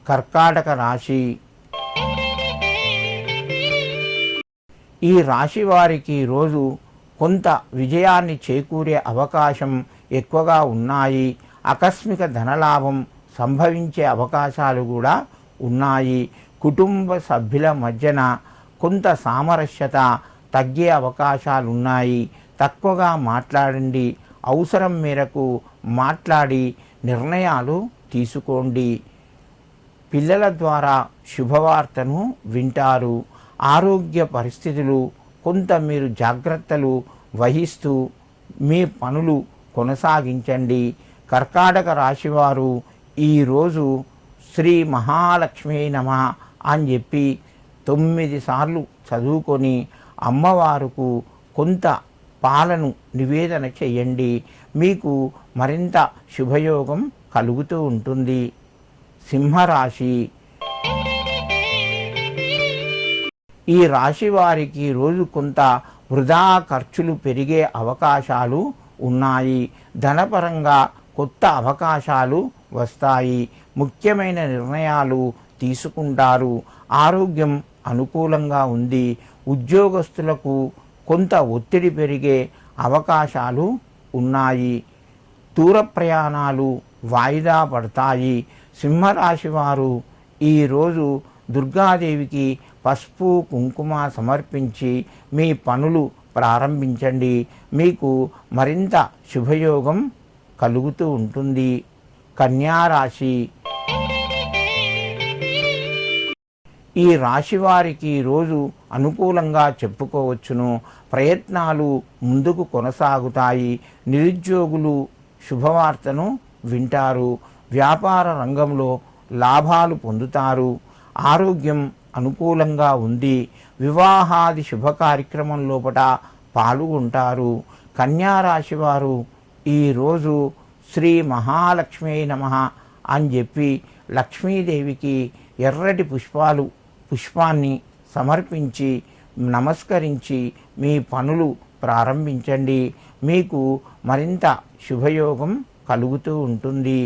కర్కాటక రాశి. ఈ రాశి వారికి రోజు కొంత విజయాన్ని చేకూరే అవకాశం ఎక్కువగా ఉన్నాయి. ఆకస్మిక ధనలాభం సంభవించే అవకాశాలు కూడా ఉన్నాయి. కుటుంబ సభ్యుల మధ్యన కొంత సామరస్యత తగ్గే అవకాశాలున్నాయి. తక్కువగా మాట్లాడండి. అవసరం మేరకు మాట్లాడి నిర్ణయాలు తీసుకోండి. పిల్లల ద్వారా శుభవార్తను వింటారు. ఆరోగ్య పరిస్థితులు కొంత మీరు జాగ్రత్తలు వహిస్తూ మీ పనులు కొనసాగించండి. కర్కాటక రాశివారు ఈరోజు శ్రీ మహాలక్ష్మీ నమః అని చెప్పి 9 సార్లు చదువుకొని అమ్మవారుకు కొంత పాలను నివేదన చేయండి. మీకు మరింత శుభయోగం కలుగుతూ ఉంటుంది. సింహరాశి. ఈ రాశి వారికి రోజు కొంత వృధా ఖర్చులు పెరిగే అవకాశాలు ఉన్నాయి. ధనపరంగా కొత్త అవకాశాలు వస్తాయి. ముఖ్యమైన నిర్ణయాలు తీసుకుంటారు. ఆరోగ్యం అనుకూలంగా ఉంది. ఉద్యోగస్తులకు కొంత ఒత్తిడి పెరిగే అవకాశాలు ఉన్నాయి. దూర ప్రయాణాలు వాయిదా పడతాయి. సింహరాశి వారు ఈరోజు దుర్గాదేవికి పసుపు కుంకుమ సమర్పించి మీ పనులు ప్రారంభించండి. మీకు మరింత శుభయోగం కలుగుతూ ఉంటుంది. కన్యారాశి. ఈ రాశి వారికి రోజు అనుకూలంగా చెప్పుకోవచ్చును. ప్రయత్నాలు ముందుకు కొనసాగుతాయి. నిరుద్యోగులు శుభవార్తను వింటారు. వ్యాపార రంగంలో లాభాలు పొందుతారు. ఆరోగ్యం అనుకూలంగా ఉంది. వివాహాది శుభ కార్యక్రమం లోపల పాల్గొంటారు. కన్యారాశి వారు ఈరోజు శ్రీ మహాలక్ష్మీ నమః అని చెప్పి లక్ష్మీదేవికి ఎర్రటి పుష్పాన్ని సమర్పించి నమస్కరించి మీ పనులు ప్రారంభించండి. మీకు మరింత శుభయోగం కలుగుతూ ఉంటుంది.